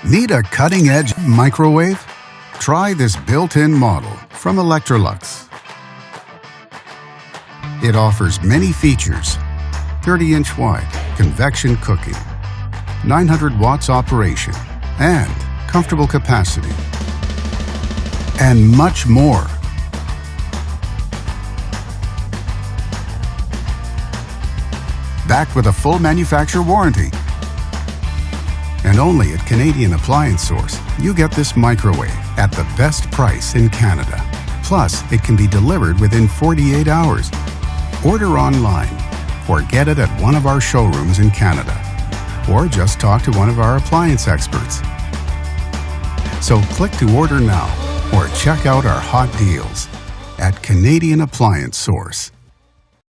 Need a cutting-edge microwave? Try this built-in model from Electrolux. It offers many features: 30-inch wide convection cooking, 900 watts operation, and comfortable capacity, and much more. Backed with a full manufacturer warranty. And only at Canadian Appliance Source, you get this microwave at the best price in Canada. Plus, it can be delivered within 48 hours. Order online or get it at one of our showrooms in Canada. Or just talk to one of our appliance experts. So click to order now or check out our hot deals at Canadian Appliance Source.